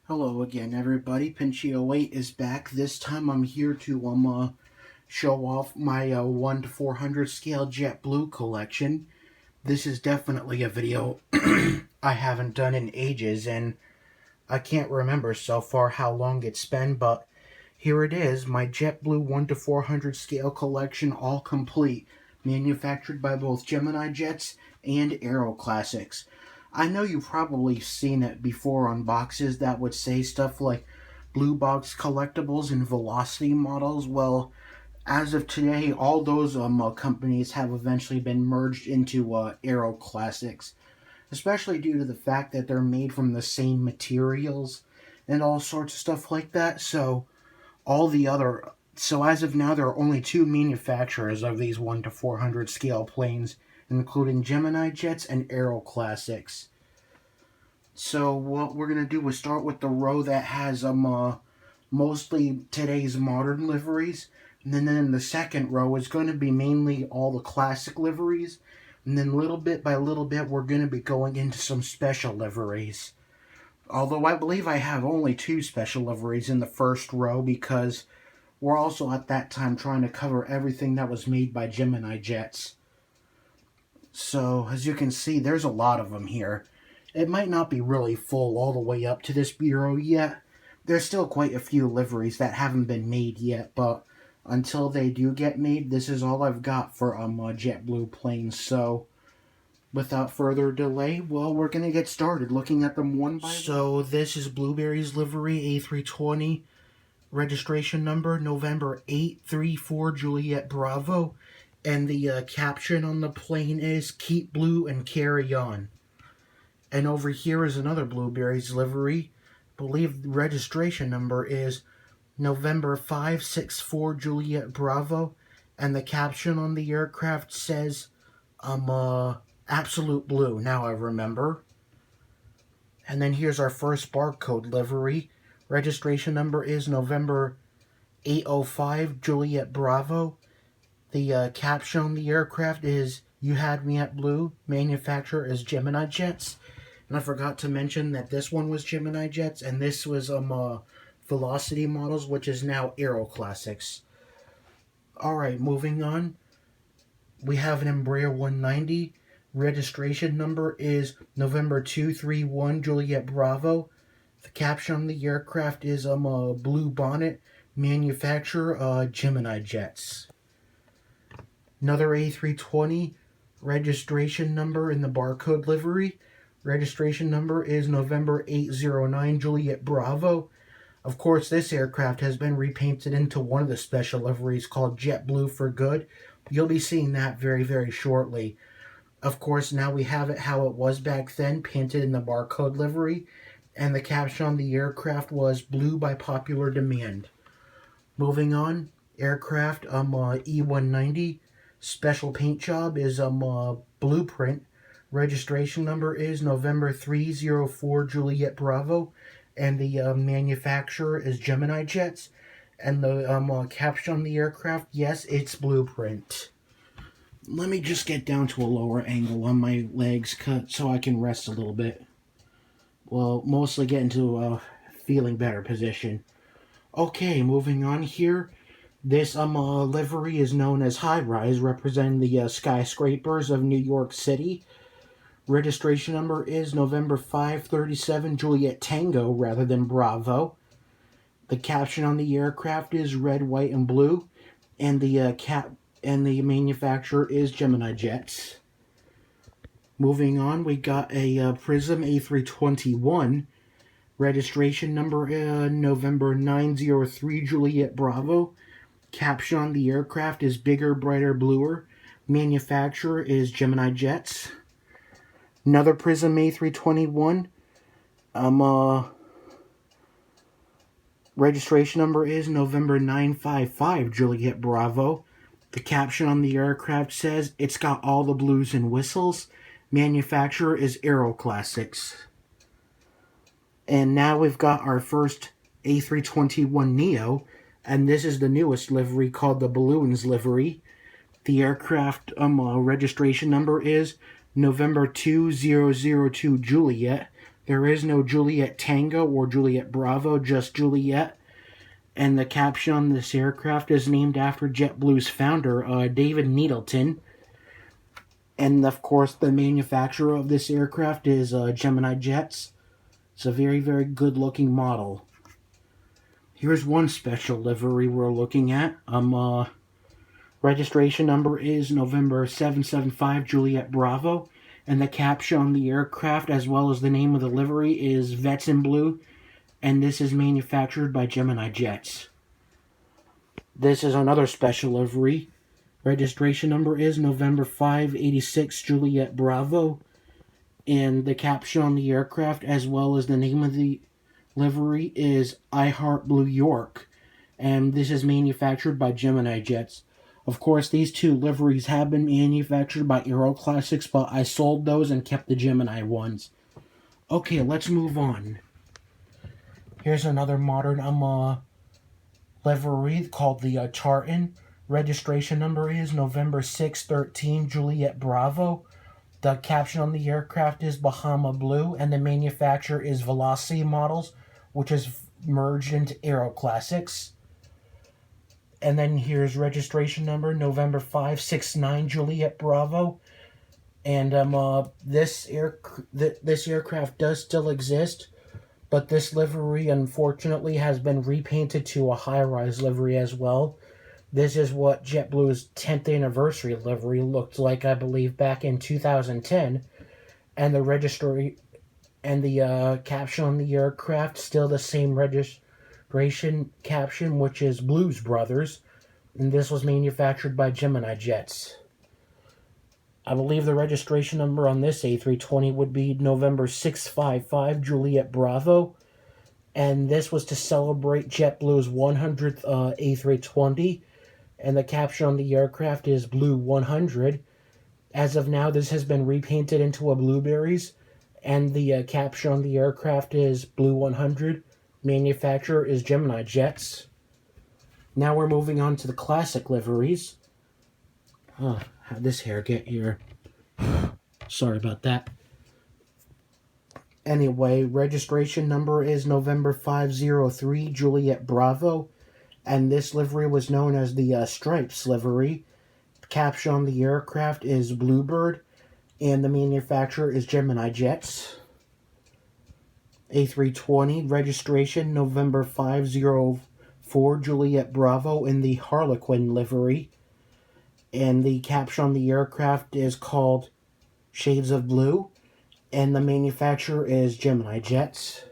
Hello again, everybody. Pinchio8 is back. This time I'm here to show off my 1 to 400 scale JetBlue collection. This is definitely a video I haven't done in ages, and I can't remember so far how long it's been, but here it is, my JetBlue 1 to 400 scale collection, all complete, manufactured by both Gemini Jets and Aero Classics. I know you've probably seen it before on boxes that would say stuff like Blue Box Collectibles and Velocity Models. Well, as of today, all those companies have eventually been merged into Aero Classics, especially due to the fact that they're made from the same materials and all sorts of stuff like that. So as of now, there are only two manufacturers of these 1 to 400 scale planes, including Gemini Jets and Aero Classics. So what we're going to do is start with the row that has mostly today's modern liveries. And then in the second row is going to be mainly all the classic liveries. And then little bit by little bit, we're going to be going into some special liveries. Although I believe I have only two special liveries in the first row, because we're also at that time trying to cover everything that was made by Gemini Jets. So, as you can see, there's a lot of them here. It might not be really full all the way up to this bureau yet. There's still quite a few liveries that haven't been made yet, but until they do get made, this is all I've got for JetBlue planes. So, without further delay, well, we're going to get started looking at them one by one. So, this is Blueberry's livery A320. Registration number, November 834 Juliet Bravo. And the caption on the plane is, "Keep Blue and Carry On." And over here is another Blueberry's livery. I believe the registration number is November 564 Juliet Bravo. And the caption on the aircraft says, Absolute Blue. Now I remember. And then here's our first barcode livery. Registration number is November 805 Juliet Bravo. The caption on the aircraft is, "You Had Me at Blue." Manufacturer is Gemini Jets. And I forgot to mention that this one was Gemini Jets, and this was Velocity Models, which is now Aero Classics. Alright, moving on. We have an Embraer 190. Registration number is November 231 Juliet Bravo. The caption on the aircraft is Blue Bonnet. Manufacturer Gemini Jets. Another A320. Registration number in the barcode livery. Registration number is November 809 Juliet Bravo. Of course, this aircraft has been repainted into one of the special liveries called JetBlue for Good. You'll be seeing that very, very shortly. Of course, now we have it how it was back then, painted in the barcode livery. And the caption on the aircraft was "Blue by popular demand." Moving on, aircraft E190. Special paint job is Blueprint. Registration number is November 304 Juliet Bravo. And the manufacturer is Gemini Jets. And the caption on the aircraft, yes, it's Blueprint. Let me just get down to a lower angle on my legs so I can rest a little bit. Well, mostly get into a feeling better position. Okay, moving on here. This livery is known as High Rise, representing the skyscrapers of New York City. Registration number is November 537 Juliet Tango rather than Bravo. The caption on the aircraft is red, white, and blue, and the manufacturer is Gemini Jets. Moving on, we got a Prism A321. Registration number November 903 Juliet Bravo. Caption on the aircraft is bigger, brighter, bluer. Manufacturer is Gemini Jets. Another Prism A321. Registration number is November 955 Juliet Bravo. The caption on the aircraft says, "It's got all the blues and whistles." Manufacturer is Aero Classics. And now we've got our first A321neo, and this is the newest livery called the Balloons livery. The aircraft registration number is November 2002 Juliet. There is no Juliet Tango or Juliet Bravo, just Juliet. And the caption on this aircraft is named after JetBlue's founder, David Needleton. And of course, the manufacturer of this aircraft is Gemini Jets. It's a very, very good looking model. Here's one special livery we're looking at. Registration number is November 775 Juliet Bravo. And the caption on the aircraft, as well as the name of the livery, is Vets in Blue. And this is manufactured by Gemini Jets. This is another special livery. Registration number is November 586 Juliet Bravo. And the caption on the aircraft, as well as the name of the livery, is I Heart Blue York. And this is manufactured by Gemini Jets. Of course, these two liveries have been manufactured by Aero Classics, but I sold those and kept the Gemini ones. Okay, let's move on. Here's another modern livery called the Tartan. Registration number is November 613 Juliet Bravo. The caption on the aircraft is Bahama Blue, and the manufacturer is Velocity Models, which is merged into Aero Classics. And then here's registration number November 569 Juliet Bravo. And this aircraft does still exist, but this livery unfortunately has been repainted to a high-rise livery as well. This is what JetBlue's 10th anniversary livery looked like, I believe, back in 2010. And the registry and the caption on the aircraft, still the same registration caption, which is Blues Brothers. And this was manufactured by Gemini Jets. I believe the registration number on this A320 would be November 655 Juliet Bravo. And this was to celebrate JetBlue's 100th A320. And the caption on the aircraft is Blue 100. As of now, this has been repainted into a blueberries. And the caption on the aircraft is Blue 100. Manufacturer is Gemini Jets. Now we're moving on to the classic liveries. How'd this hair get here? Sorry about that. Anyway, registration number is November 503 Juliet Bravo. And this livery was known as the Stripes livery. The caption on the aircraft is Bluebird. And the manufacturer is Gemini Jets. A320 registration November 504 Juliet Bravo in the Harlequin livery. And the caption on the aircraft is called Shades of Blue. And the manufacturer is Gemini Jets.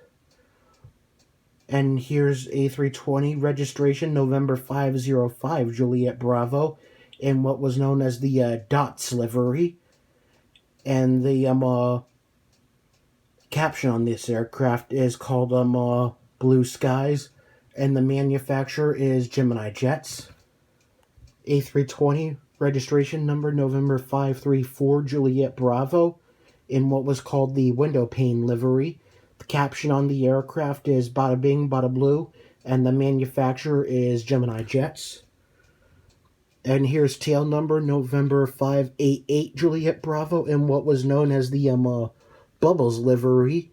And here's A320 registration November 505 Juliet Bravo in what was known as the Dots livery. And the caption on this aircraft is called Blue Skies. And the manufacturer is Gemini Jets. A320 registration number November 534 Juliet Bravo in what was called the Window Pane livery. The caption on the aircraft is Bada Bing, Bada Blue, and the manufacturer is Gemini Jets. And here's tail number November 588 Juliet Bravo in what was known as the Bubbles livery.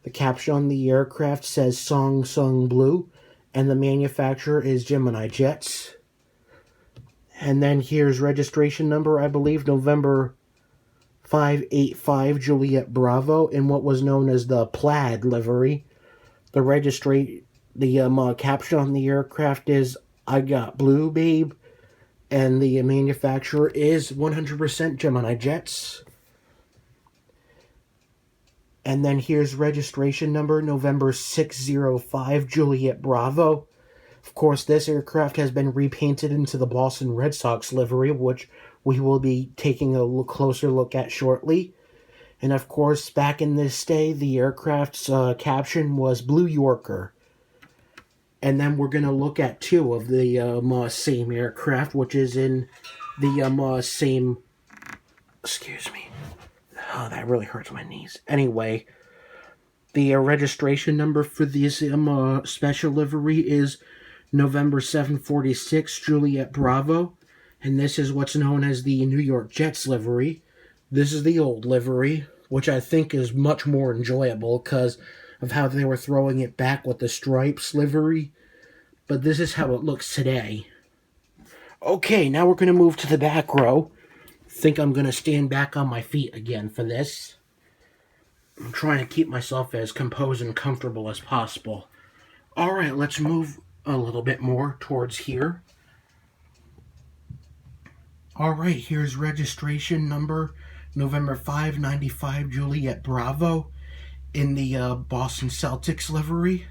The caption on the aircraft says Song Sung Blue, and the manufacturer is Gemini Jets. And then here's registration number, I believe, November 585 Juliet Bravo in what was known as the Plaid livery. The caption on the aircraft is I Got Blue, Babe. And the manufacturer is 100% Gemini Jets. And then here's registration number November 605 Juliet Bravo. Of course, this aircraft has been repainted into the Boston Red Sox livery, which we will be taking a closer look at shortly. And of course, back in this day, the aircraft's caption was Blue Yorker. And then we're going to look at two of the same aircraft, which is in the same... Excuse me. Oh, that really hurts my knees. Anyway, the registration number for this special livery is November 746 Juliet Bravo. And this is what's known as the New York Jets livery. This is the old livery. which I think is much more enjoyable because of how they were throwing it back with the stripes livery. But this is how it looks today. Okay, now we're going to move to the back row. Think I'm going to stand back on my feet again for this. I'm trying to keep myself as composed and comfortable as possible. Alright, let's move a little bit more towards here. Alright, here's registration number November 595 Juliet Bravo in the Boston Celtics livery.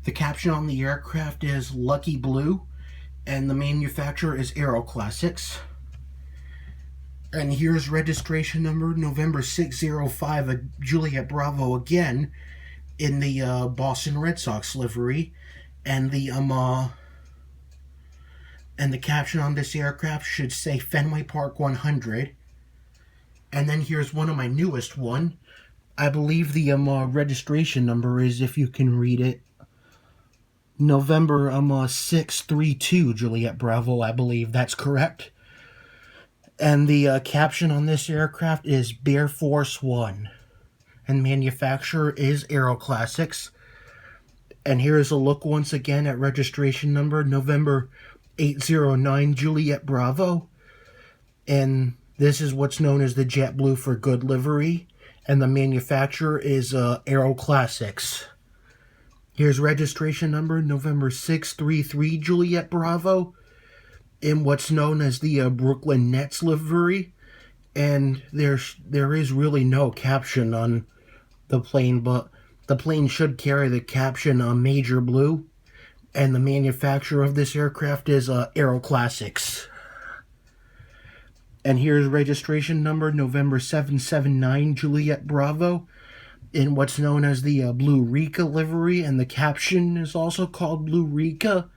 The caption on the aircraft is Lucky Blue, and the manufacturer is Aero Classics. And here's registration number November 605 Juliet Bravo again in the Boston Red Sox livery, and the caption on this aircraft should say Fenway Park 100. And then here's one of my newest one. I believe the registration number is, if you can read it, November 632 Juliet Bravo. I believe that's correct. And the caption on this aircraft is Bear Force 1. And manufacturer is Aero Classics. And here's a look once again at registration number November 809 Juliet Bravo. And this is what's known as the JetBlue for Good livery. And the manufacturer is Aero Classics. Here's registration number November 633 Juliet Bravo in what's known as the Brooklyn Nets livery. And there is really no caption on the plane, but the plane should carry the caption Major Blue. And the manufacturer of this aircraft is Aero Classics. And here's registration number November 779 Juliet Bravo in what's known as the Blue Rika livery, and the caption is also called Blue Rika,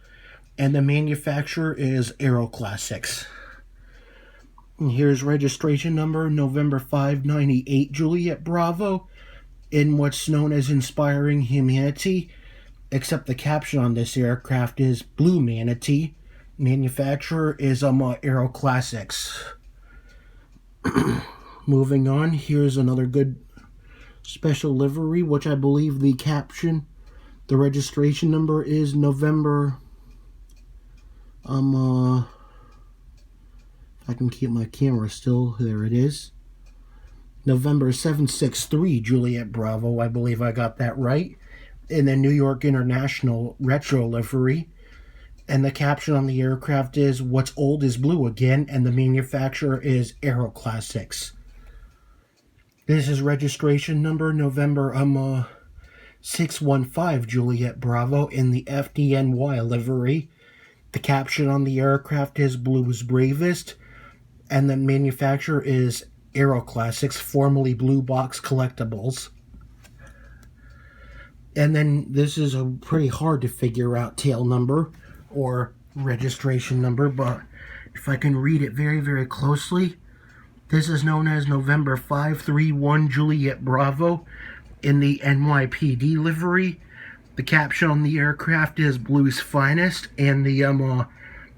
and the manufacturer is Aero Classics. And here's registration number November 598 Juliet Bravo in what's known as Inspiring Humanity, except the caption on this aircraft is Blue Manatee. Manufacturer is Aero Classics. Moving on, here's another good special livery, which I believe the caption, the registration number is November, if I can keep my camera still, there it is, November 763 Juliet Bravo, I believe I got that right, in the New York International Retro livery. And the caption on the aircraft is What's Old is Blue Again, and the manufacturer is Aero Classics. This is registration number November 615 Juliet Bravo in the FDNY livery. The caption on the aircraft is Blue's Bravest, and the manufacturer is Aero Classics, formerly Blue Box Collectibles. And then this is a pretty hard to figure out tail number or registration number, but if I can read it very, very closely, this is known as November 531 Juliet Bravo in the NYPD livery. The caption on the aircraft is Blue's Finest, and the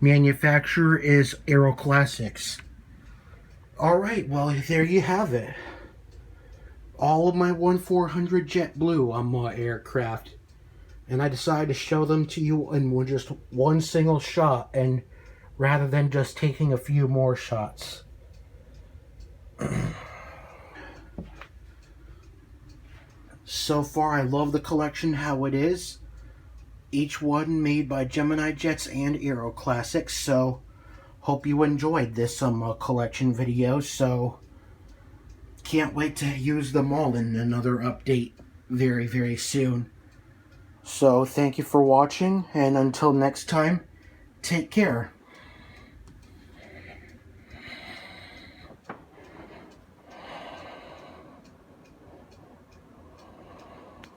manufacturer is Aero Classics. Alright, well, there you have it. All of my 1-400 JetBlue aircraft. And I decided to show them to you in just one single shot, and rather than just taking a few more shots. So far, I love the collection how it is. Each one made by Gemini Jets and Aero Classics. So, hope you enjoyed this collection video. So, can't wait to use them all in another update very, very soon. So, thank you for watching, and until next time, take care.